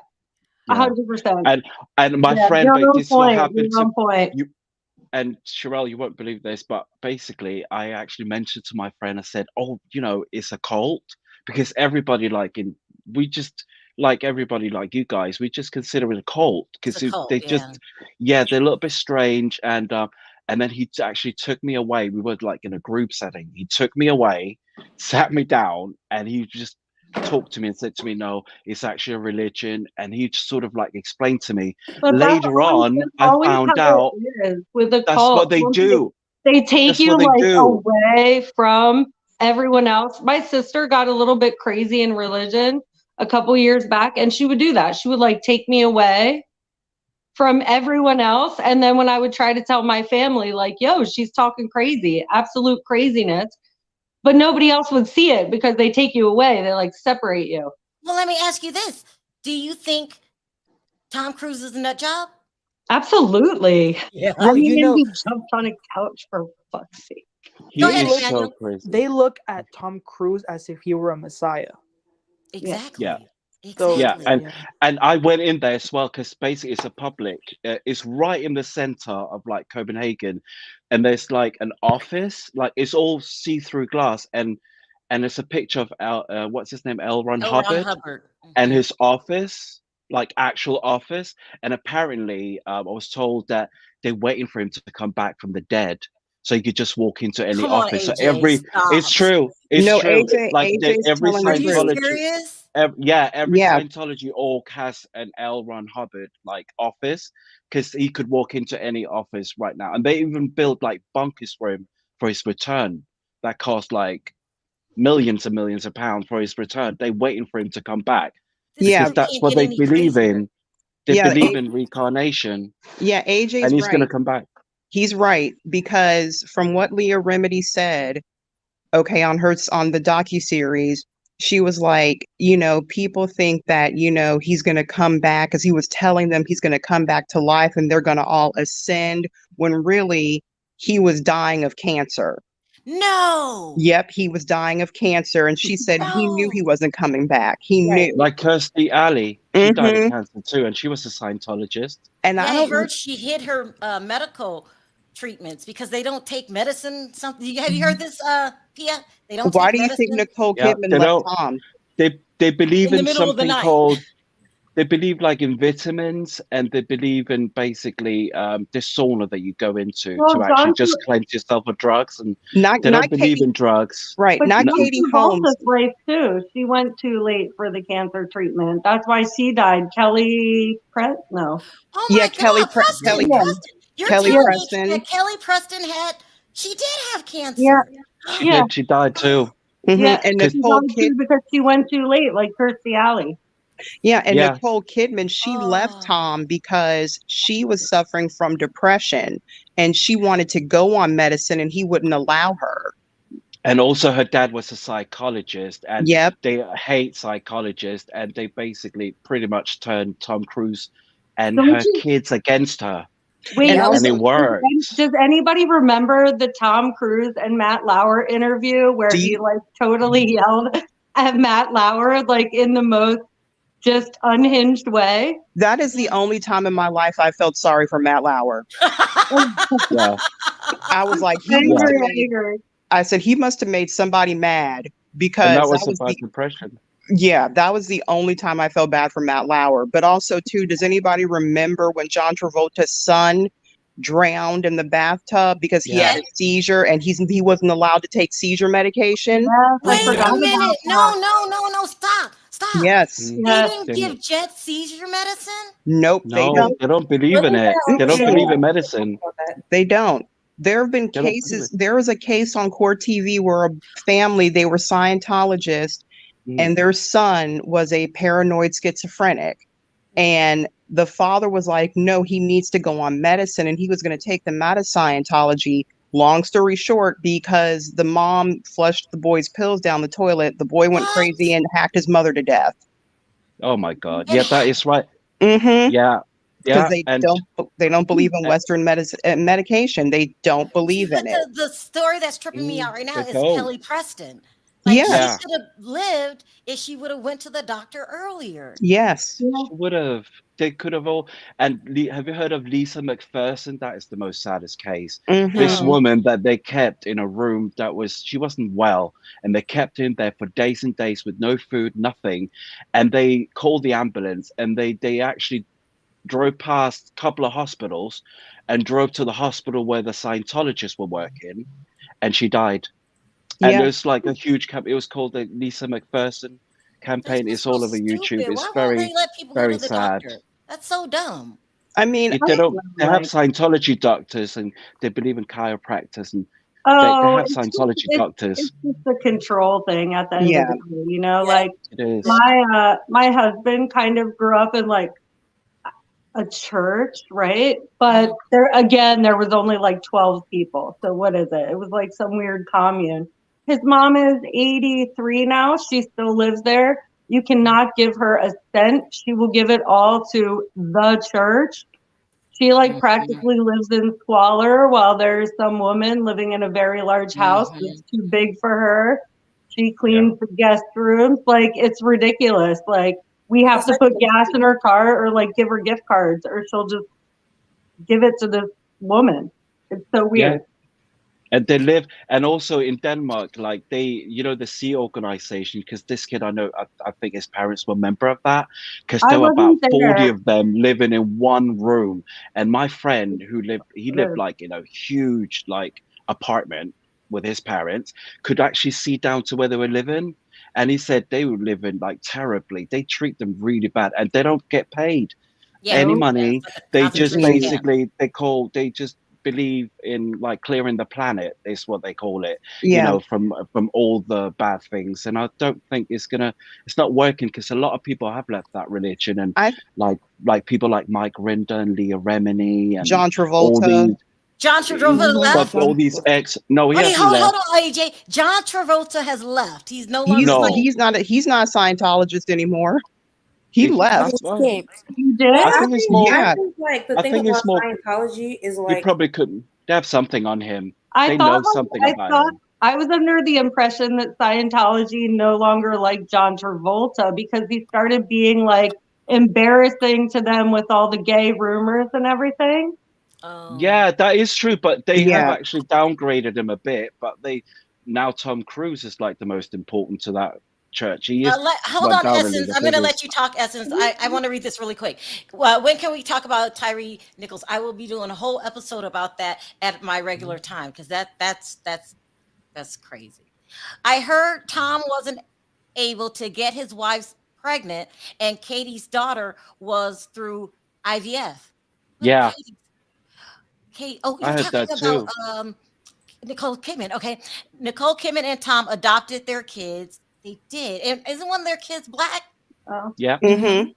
Yeah. 100%. And my Yeah, friend, you're but on this is what point. happened You're on point. you. And Sharrell, you won't believe this, but basically, I actually mentioned to my friend, I said, "Oh, it's a cult," because everybody we just like everybody like you guys, we just consider it a cult It's a because cult, they yeah. just, yeah, they're a little bit strange. And then he actually took me away. We were like in a group setting. He took me away, sat me down, and he just talked to me and said to me, "No, it's actually a religion." And he just sort of like explained to me. But Later on, that's I always found how out it is with a that's what cult. they do. They take That's you what they like do. away from everyone else. My sister got a little bit crazy in religion a couple years back, and she would do that. She would like take me away from everyone else. And then when I would try to tell my family, like, yo, she's talking crazy, absolute craziness, but nobody else would see it because they take you away. They like separate you. Well, let me ask you this. Do you think Tom Cruise is a nut job? Absolutely. Yeah. Well, He jumped on a couch for fuck's sake. He Go ahead, is Emmanuel. so crazy. They look at Tom Cruise as if he were a messiah. Exactly. Yeah. Exactly. Yeah, and I went in there as well because basically it's a public. It's right in the center of like Copenhagen, and there's like an office, like it's all see-through glass, and it's a picture of what's his name, L. Ron L. Ron Hubbard, Hubbard. and his office, like actual office, and apparently I was told that they're waiting for him to come back from the dead. So you could just walk into any Come on, office. So AJ, stop. it's true. It's No, true. AJ, Like AJ's every telling Are the you truth. Scientology. serious? Every Yeah. Scientology org has an L. Ron Hubbard like office because he could walk into any office right now, and they even built like bunkers for him for his return that cost like millions and millions of pounds for his return. They're waiting for him to come back Yeah. because that's Can't what get they any believe crazier. in. They Yeah. believe in reincarnation, Yeah. and AJ's he's gonna right. come back. He's right because from what Leah Remedy said, okay, on the docuseries, she was like, people think that, he's going to come back, because he was telling them he's going to come back to life and they're going to all ascend, when really he was dying of cancer. No. Yep, he was dying of cancer. And she said he knew he wasn't coming back. He knew. Like Kirstie Alley, she died of cancer too, and she was a Scientologist. And yeah, I heard she hid her medical treatments because they don't take medicine. Something. Have you heard this, Pia? They don't. Why take do you medicine? think Nicole Kidman left Tom? They believe in middle of the something night. called. They believe like in vitamins, and they believe in basically this sauna that you go into to actually just cleanse yourself of drugs, and they don't believe in drugs. Right, But not Katie Holmes. Life too. She went too late for the cancer treatment. That's why she died. Kelly Preston. No. Oh my God, Kelly Preston. You're Kelly telling Preston. me that Kelly Preston she did have cancer. Yeah. She died too. Yeah, and Nicole Kidman, because she went too late, like Kirstie Alley. Yeah, and Nicole Kidman, she left Tom because she was suffering from depression and she wanted to go on medicine and he wouldn't allow her. And also her dad was a psychologist, and they hate psychologists, and they basically pretty much turned Tom Cruise and her kids against her. Wait, and it worked. Does anybody remember the Tom Cruise and Matt Lauer interview where he like totally yelled at Matt Lauer like in the most just unhinged way? That is the only time in my life I felt sorry for Matt Lauer. Yeah. I was like, I said he must have made somebody mad, because and that was about depression. Yeah, that was the only time I felt bad for Matt Lauer. But also, too, does anybody remember when John Travolta's son drowned in the bathtub because he had a seizure and he wasn't allowed to take seizure medication? Wait a minute. No. Stop. Yes. They didn't give Jet seizure medicine? Nope. No, they don't believe in it. They don't believe in medicine. They don't. There have been cases. There was a case on Court TV where a family, they were Scientologists, and their son was a paranoid schizophrenic. And the father was like, no, he needs to go on medicine. And he was going to take them out of Scientology. Long story short, because the mom flushed the boy's pills down the toilet, the boy went crazy and hacked his mother to death. Oh my God. Yeah, that is right. Yeah. Because they don't believe in Western medication. They don't believe in it. The story that's tripping me out right now is Kelly Preston. Like she should have lived if she would have went to the doctor earlier. Yes. She would have. They could have all. And have you heard of Lisa McPherson? That is the most saddest case. This woman that they kept in a room she wasn't well, and they kept in there for days and days with no food, nothing. And they called the ambulance, and they actually drove past a couple of hospitals and drove to the hospital where the Scientologists were working, and she died. And there's like a huge it was called the Lisa McPherson campaign. It's all over YouTube. It's very, very sad. That's so dumb. I mean, they have Scientology doctors, and they believe in chiropractors, and they have Scientology doctors. It's just a control thing at the end of the day, like it is. My husband kind of grew up in like a church, right? But there was only like 12 people. So what is it? It was like some weird commune. His mom is 83 now. She still lives there. You cannot give her a cent. She will give it all to the church. She like practically lives in squalor while there's some woman living in a very large house that's too big for her. She cleans the guest rooms. Like, it's ridiculous. Like, we have to put gas in her car or like give her gift cards, or she'll just give it to this woman. It's so weird. Yeah. And they live, and also in Denmark, like the Sea Organization, because this kid, I think his parents were a member of that, because there were about 40 of them living in one room. And my friend he lived like in a huge like apartment with his parents, could actually see down to where they were living. And he said they were living like terribly. They treat them really bad, and they don't get paid any money. They just basically, they just believe in like clearing the planet is what they call it, from all the bad things. And I don't think it's not working, because a lot of people have left that religion, and like people like Mike Rinder and Leah Remini and John Travolta. John Travolta left. But all these no, he Wait, hasn't hold left. on, AJ. John Travolta has left. He's no longer. He's not a Scientologist anymore. He left. Escaped. You did? I think it's more. Yeah. I think like the I thing think about it's more. Scientology is You like probably couldn't. They have something on him. I They thought know something I about thought him. I was under the impression that Scientology no longer liked John Travolta because he started being like embarrassing to them with all the gay rumors and everything. Yeah, that is true, but they have Yeah. actually downgraded him a bit. But now Tom Cruise is like the most important to that church. He is. Hold on, undoubtedly Essence. the I'm going to biggest. let you talk, Essence. I want to read this really quick. Well, when can we talk about Tyree Nichols? I will be doing a whole episode about that at my regular time because that's crazy. I heard Tom wasn't able to get his wife pregnant, and Katie's daughter was through IVF. Look, Yeah, Kate. I You're heard talking that about too. Nicole Kidman. Okay, Nicole Kidman and Tom adopted their kids. They did, and isn't one of their kids black? Oh. Yeah. Mm-hmm.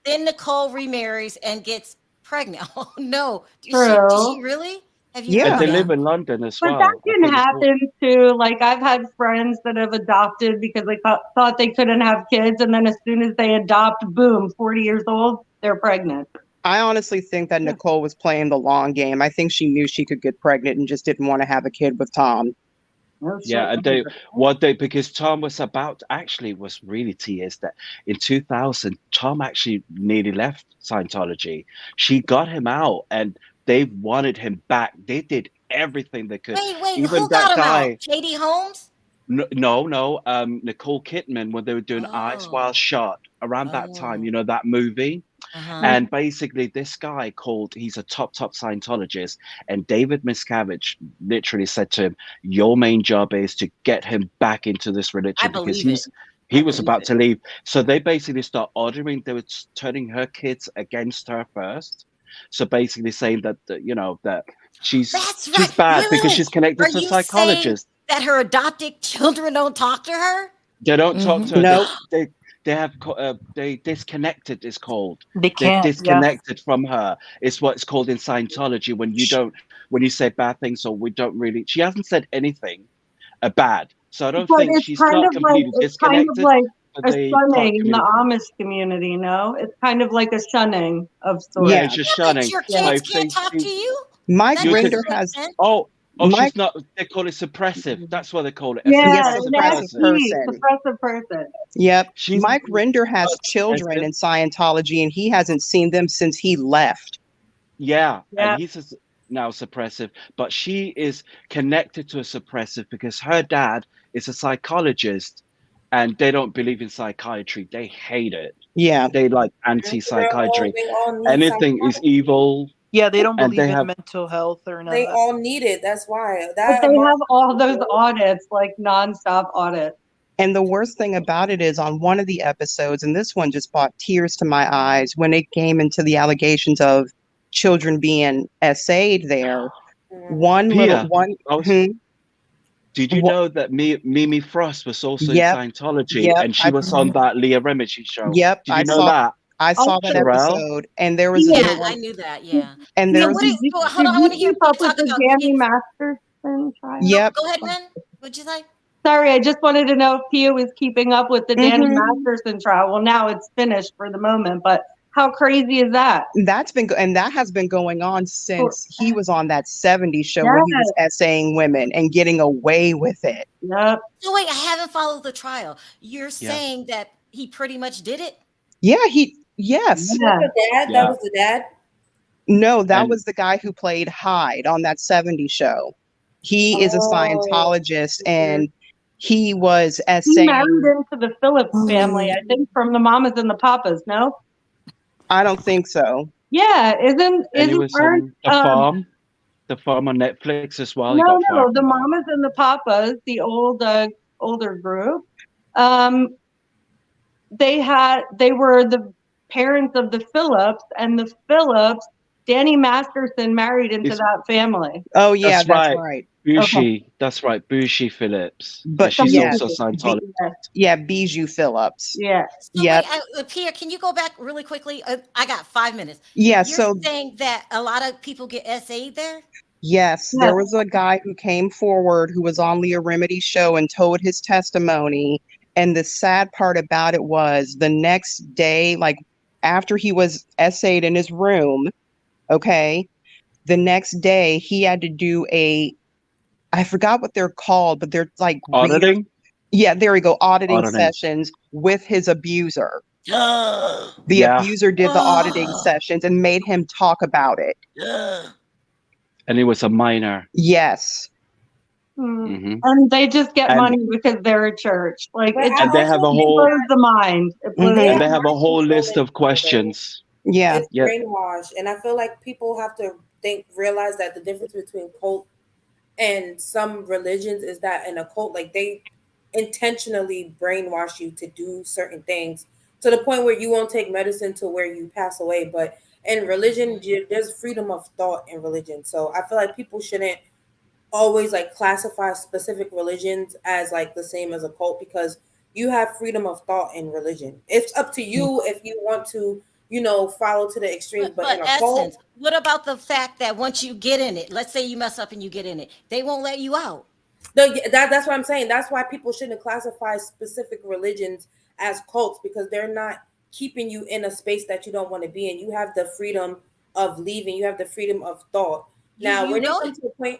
Then Nicole remarries and gets pregnant. Oh no, did True. she really? Have you Yeah. And heard they that? live in London as But well. that I can think it's cool. happen too. Like I've had friends that have adopted because they thought they couldn't have kids, and then as soon as they adopt, boom, 40 years old, they're pregnant. I honestly think that Nicole was playing the long game. I think she knew she could get pregnant and just didn't want to have a kid with Tom. Yeah, and because Tom was really tears that in 2000 Tom actually nearly left Scientology. She got him out, and they wanted him back. They did everything they could. Wait, Even who that got him guy. out? Katie Holmes? No. Nicole Kidman when they were doing Eyes Wide Shut around that time. You know that movie. And basically, this guy he's a top Scientologist, and David Miscavige literally said to him, "Your main job is to get him back into this religion because he was about to leave." So they basically start ordering. They were turning her kids against her first. So basically saying that that she's bad because she's connected to a psychologist. That her adopted children don't talk to her? They don't talk to her. No. They have they disconnected. It's called. They They're can't. disconnected from her. It's what's called in Scientology when you say bad things or we don't really. She hasn't said anything bad, so I don't think she's not completely disconnected. It's kind of like a they shunning in the communicate. Amish community. No, it's kind of like a shunning of sorts. Yeah, it's just shunning. Your kids can't talk to you? Mike That doesn't Rinder make has sense. She's not. They call it suppressive. That's what they call it. Yeah, suppressive person. suppressive person. Yep. She's Mike Rinder has not children suppressive. in Scientology, and he hasn't seen them since he left. Yeah, Yeah. and he's now suppressive, but she is connected to a suppressive because her dad is a psychologist, and they don't believe in psychiatry. They hate it. Yeah. They like anti-psychiatry. They all need Anything is evil. Yeah, they don't And believe they in have- mental health or none They of that. all need it. That's why. But they have all those audits, like nonstop audits. And the worst thing about it is on one of the episodes, and this one just brought tears to my eyes when it came into the allegations of children being essayed there. One Pia, little one. Did you know that Mimi Frost was also Yep. in Scientology, Yep. and she was on that Leah Remini show? Yep. Did you know that? I saw that Sharrell? episode, and there was Yeah, I knew that. Yeah. and So there what was is, hold on, I want to hear Keep up Pia with talk the about Danny kids. Masterson trial. Yep. Go ahead, Ren. What'd you say? Sorry, I just wanted to know if Pia was keeping up with the Danny Mhm. Masterson trial. Well, now it's finished for the moment, but how crazy is that? that has been going on since he was on that 70s show where he was essaying women and getting away with it. Yep. So wait, I haven't followed the trial. You're saying that he pretty much did it? Yeah, yes. Yeah. The dad? Yeah. That was the dad? No, that And- was the guy who played Hyde on that 70s show. He is a Scientologist, and he was He essaying. married into the Phillips family, I think, from the Mamas and the Papas. No. I don't think so. Yeah, And he isn't was aren't, on the farm on Netflix as well. He no, got fired the from that. Mamas and the Papas, the older group. They were the parents of the Phillips, and the Phillips, Danny Masterson married into that family. Oh yeah, That's that's right. right. Bushi, that's right, Bushi Phillips. But she's yeah, also Scientology. Yeah, Bijou Phillips. Yeah. So Yep. wait, Pierre, can you go back really quickly? I got 5 minutes. Yeah, You're so saying that a lot of people get SA'd there? Yes, there was a guy who came forward who was on Leah Remedi's show and told his testimony. And the sad part about it was the next day, like after he was essayed in his room, okay, the next day he had to do I forgot what they're called, but they're like Auditing? Yeah, there we go. Auditing Auditing. sessions with his abuser. The Yeah. abuser did the auditing sessions and made him talk about it. And he was a minor. Yes. Mm-hmm. And they just get money because they're a church. Like it just they have a whole blows the mind. and they have a whole list of questions. Yeah. It's brainwashed. And I feel like people have to realize that the difference between cult and some religions is that in a cult, like they intentionally brainwash you to do certain things to the point where you won't take medicine to where you pass away. But in religion, there's freedom of thought in religion. So I feel like people shouldn't always like classify specific religions as like the same as a cult, because you have freedom of thought in religion. It's up to you if you want to, follow to the extreme. But in a cult, what about the fact that once you get in it, let's say you mess up and you get in it, they won't let you out? That's what I'm saying. That's why people shouldn't classify specific religions as cults, because they're not keeping you in a space that you don't want to be in. You have the freedom of leaving. You have the freedom of thought. Now, when it comes to the point,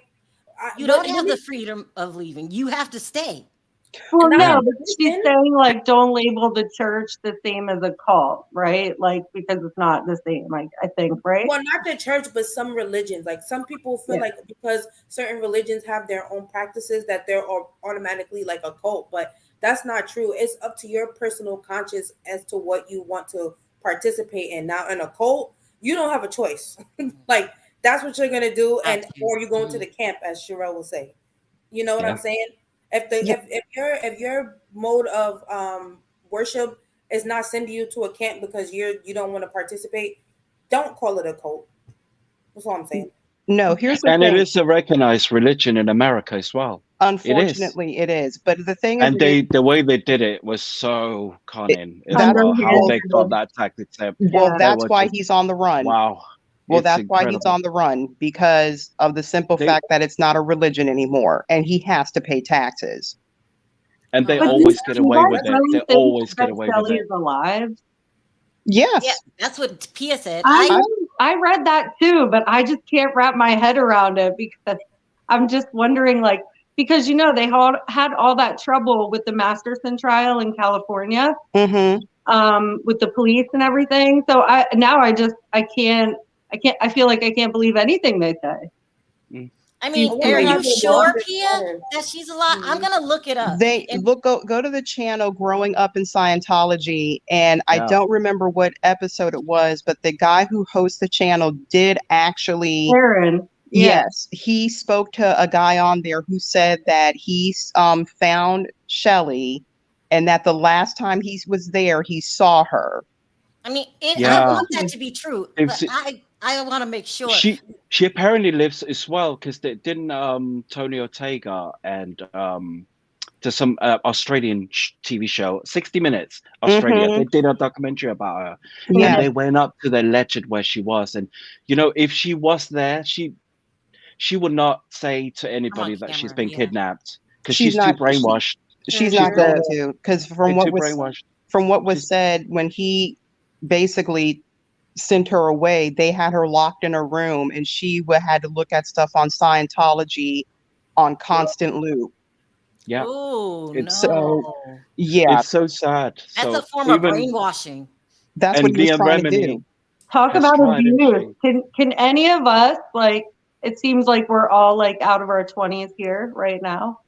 you don't have the freedom of leaving. You have to stay. Well, no, but she's saying like don't label the church the same as a cult, right? Like because it's not the same. Like I think, right? Well, not the church, but some religions. Like some people feel like because certain religions have their own practices that they're automatically like a cult, but that's not true. It's up to your personal conscience as to what you want to participate in. Now, in a cult, you don't have a choice. Like that's what you're gonna do, and or you're going to the camp, as Sharrell will say. You know what I'm saying? If your mode of worship is not sending you to a camp because you don't want to participate, don't call it a cult. That's all I'm saying. No, here's the thing. And it is a recognized religion in America as well. Unfortunately, it is. But the thing is, the way they did it was so cunning. How they got that tactic. Well, that's why he's on the run. Wow. Well, that's why he's on the run, because of the simple fact that it's not a religion anymore, and he has to pay taxes. And they always get away with it. They always get away with it. Is alive. Yes. Yeah, that's what Pia said. I read that too, but I just can't wrap my head around it, because I'm just wondering, like, because they had all that trouble with the Masterson trial in California, with the police and everything. So I feel like I can't believe anything they say. I mean, are you sure, Pia, that she's alive? I'm gonna look it up. Go to the channel Growing Up in Scientology, and I don't remember what episode it was, but the guy who hosts the channel did actually. Aaron. Yes, he spoke to a guy on there who said that he found Shelly, and that the last time he was there, he saw her. I mean, I want that to be true, but I want to make sure. She apparently lives as well, because they didn't Tony Ortega and to some Australian TV show, 60 Minutes Australia. They did a documentary about her, and they went up to the legend where she was, and if she was there, she would not say to anybody that she's been kidnapped, because she's too brainwashed. She's not going to, because from what was said, when he basically sent her away, they had her locked in a room, and she had to look at stuff on Scientology on constant loop. Yeah. Oh, it's no. It's so sad. That's a form of brainwashing. That's what he was trying to do. Talk about abuse. Can any of us, like, it seems like we're all like out of our 20s here right now.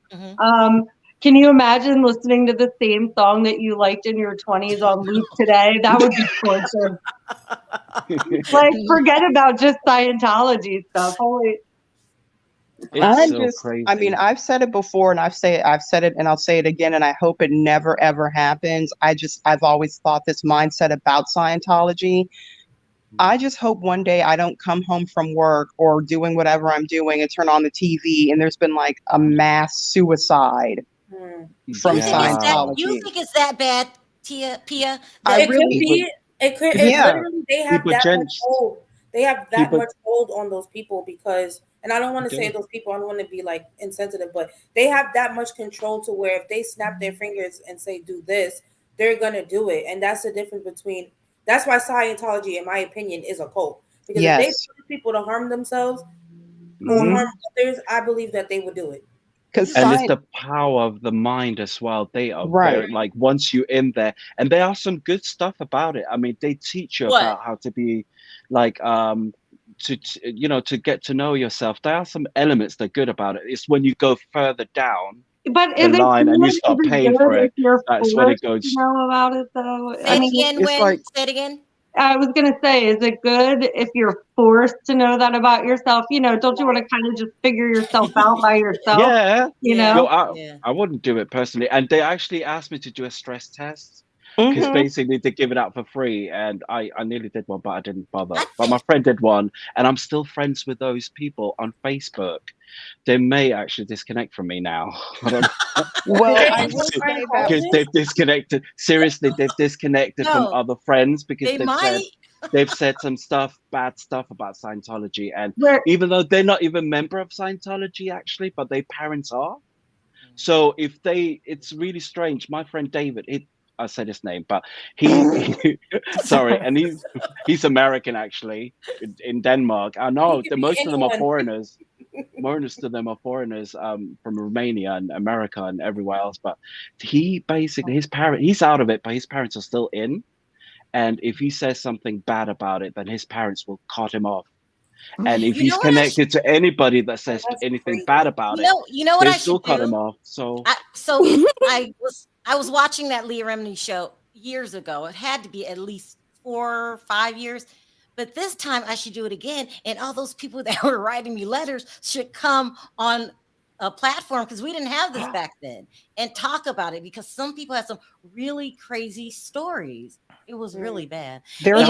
Can you imagine listening to the same song that you liked in your 20s on loop today? That would be torture. Like, forget about just Scientology stuff. Holy. It's crazy. I mean, I've said it before, and I've said it, and I'll say it again, and I hope it never ever happens. I've always thought this mindset about Scientology. I just hope one day I don't come home from work or doing whatever I'm doing and turn on the TV and there's been like a mass suicide from Scientology. You think it's that bad, Pia? It literally, they have that much hold. They have that much hold on those people, because And I don't want to say those people, I don't want to be like insensitive, but they have that much control to where if they snap their fingers and say do this, they're gonna do it. And that's the difference between, that's why Scientology, in my opinion, is a cult. Because if they force people to harm themselves or harm others, I believe that they would do it. And it's the power of the mind as well. They are very, like, once you're in there, and there are some good stuff about it. I mean, they teach you about how to be like to you know, to get to know yourself. There are some elements that are good about it. It's when you go further down the line and you start paying for it, that's when it goes. You know about it though. Say it again, Win. Say it again. I was gonna say, is it good if you're forced to know that about yourself? You know, don't you want to kind of just figure yourself out by yourself? Yeah, you know. I wouldn't do it personally. And they actually asked me to do a stress test because basically they give it out for free, and I nearly did one, but I didn't bother. But my friend did one, and I'm still friends with those people on Facebook. They may actually disconnect from me now. I don't know. Well, I will say that because they've disconnected. Seriously, they've disconnected from other friends because they've said some bad stuff about Scientology. And even though they're not even a member of Scientology, actually, but their parents are. So it's really strange. My friend David, I said his name, but he sorry, and he's American actually in Denmark. I know most of them are foreigners. Most of them are foreigners from Romania and America and everywhere else. But he basically, he's out of it, but his parents are still in. And if he says something bad about it, then his parents will cut him off. And if he's connected to anybody that says anything bad about it, they still cut him off. So I was watching that Leah Remini show years ago. It had to be at least 4 or 5 years. But this time I should do it again. And all those people that were writing me letters should come on a platform, because we didn't have this back then, and talk about it, because some people have some really crazy stories. It was really bad. That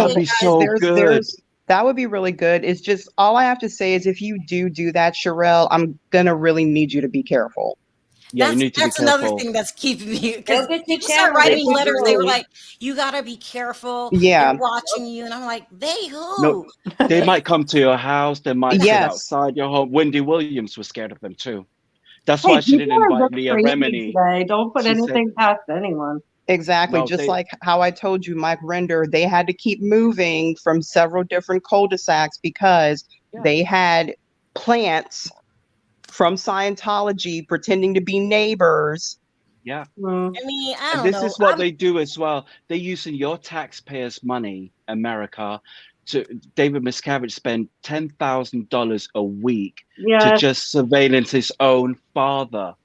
would be really good. It's just, all I have to say is if you do that, Sharrell, I'm going to really need you to be careful. Yeah, you need to be careful. That's another thing that's keeping me, because people start writing me letters. They were like, "You gotta be careful. Yeah, they're watching you," and I'm like, "They who?" No, they might come to your house. They might sit outside your home. Wendy Williams was scared of them too. That's why she didn't invite Leah Remini. Don't put anything past anyone. Exactly. No, just like how I told you, Mike Render, they had to keep moving from several different cul-de-sacs because they had plants from Scientology pretending to be neighbors. Yeah. I mean, I don't know. This is what they do as well. They're using your taxpayers' money, America. David Miscavige spent $10,000 a week to just surveillance his own father.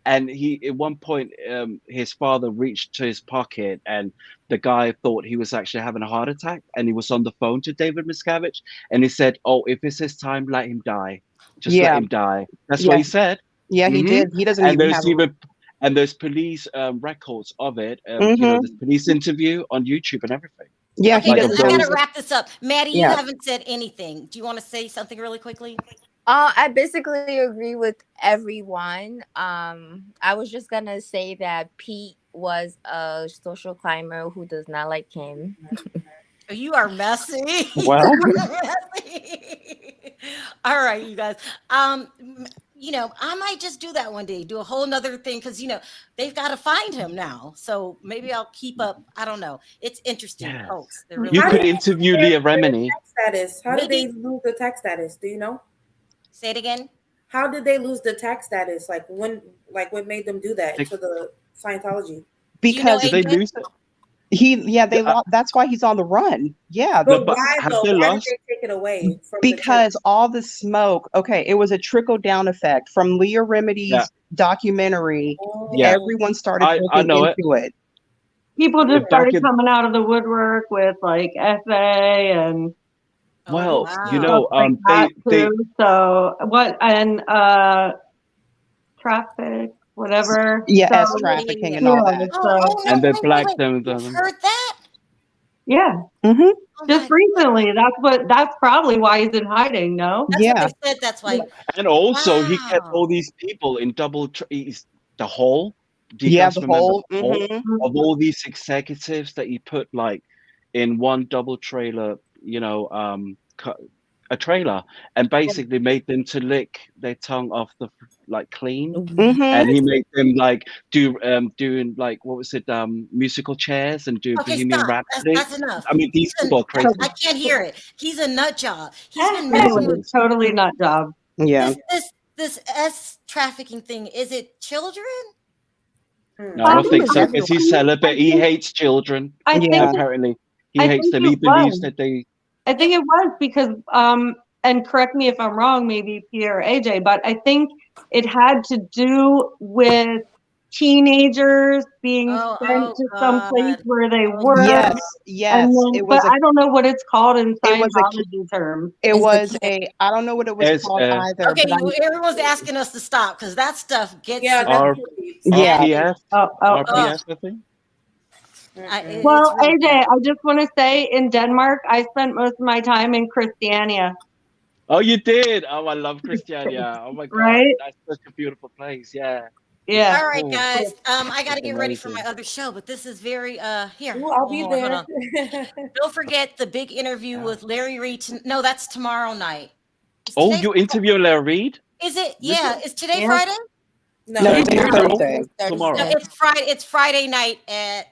And he, at one point, his father reached to his pocket, and the guy thought he was actually having a heart attack, and he was on the phone to David Miscavige, and he said, "Oh, if it's his time, let him die. Just let him die." That's what he said. Yeah, he did. He doesn't and even there's have and there's police records of it. You know, there's police interview on YouTube and everything. Yeah, okay, I gotta wrap this up. Maddie, you haven't said anything. Do you want to say something really quickly? I basically agree with everyone. I was just gonna say that Pete was a social climber who does not like him. You are messy. Well, all right, you guys. You know, I might just do that one day, do a whole nother thing, because you know they've got to find him now. So maybe I'll keep up. I don't know. It's interesting, folks. Really you could interview Leah Remini. How did they lose the tax status? Do you know? Say it again. How did they lose the tax status? Like what made them do that to the Scientology? Because did they lose it? They lost. That's why he's on the run. Yeah. But why though? Why did they take it away from because all the smoke, it was a trickle down effect from Leah Remini's documentary. Everyone started looking into it. People just started coming out of the woodwork with like FA and you know, so what and traffic, whatever. Yeah, trafficking and all that. And they blacked them. Heard that? Yeah. Just recently. That's probably why he's in hiding. No. That's what they said. That's why. And also, he kept all these people in double. The hole. The hole of all these executives that he put like in one double trailer. You know, a trailer and basically made them to lick their tongue off the like clean, Mm-hmm. and he made them like doing like what was it, musical chairs and doing Okay, Bohemian stop. Rhapsody. That's enough. I mean, these people are crazy. I can't hear it. He's a nut job. He's been Yes, messing he with is. Totally nut job. Yeah. this S trafficking thing. Is it children? No, I don't think it's so because he's celibate. He hates children. I Yeah. think Apparently, he I hates think them. it He believes was. that they. I think it was because and correct me if I'm wrong, maybe Pierre or AJ, but I think it had to do with teenagers being sent to some place God. where they Oh, work. Yes. And Yes. then, It but was a. I don't know what it's called in It was a. Scientology terms. It It's the was kid. a. I don't know what it was As called either, okay, but I. everyone's asking us to stop because that stuff gets Yeah, to R- Yeah. RPF, Oh, RPF, I think. well, it's really AJ, bad. I just want to say in Denmark, I spent most of my time in Christiania. Oh, you did. Oh, I love Christiania. Oh my God, Right? that's such a beautiful place. Yeah. Yeah. All right, Oh, guys. I got to it's get ready for my amazing. other show, but this is very here. Ooh, I'll be Hold there. on. Don't forget the big interview with Larry Reed. No, that's tomorrow night. Is Oh, today? you interview Larry Reed? Is it? This Yeah. Is today Yeah. Friday? No, No, Thursday? today's Thursday. Tomorrow. No, it's Friday. It's Friday night at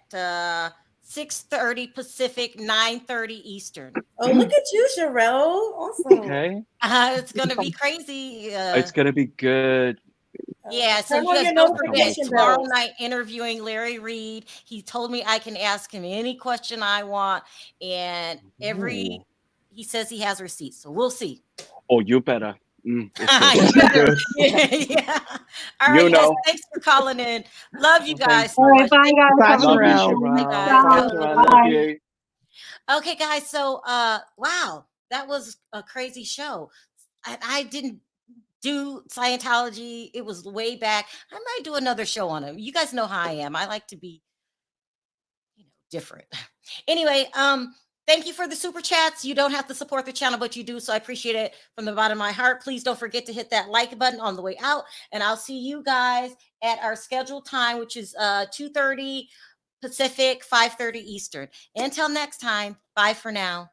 6:30 Pacific, 9:30 Eastern. Oh, look at you, Sharrell. Awesome. Okay. It's gonna be crazy. It's gonna be good. Yeah, so Turn you on guys your don't forget notification tomorrow bells. night interviewing Larry Reed. He told me I can ask him any question I want, and Ooh. he says he has receipts, so we'll see. Oh, you better. You It's better. good. Yeah. All You right, guys. know. Thanks for calling in. Love you Okay. guys so All right, much. bye guys. Bye, Have a Love you, good Sharrell. night. Sharrell. Bye. Bye, Have a Sharrell. good Love Bye. you. Okay, guys. So, wow, that was a crazy show. I didn't do Scientology. It was way back. I might do another show on it. You guys know how I am. I like to be, different. Anyway, thank you for the super chats. You don't have to support the channel, but you do. So I appreciate it from the bottom of my heart. Please don't forget to hit that like button on the way out. And I'll see you guys at our scheduled time, which is 2:30 Pacific, 5:30 Eastern. Until next time, bye for now.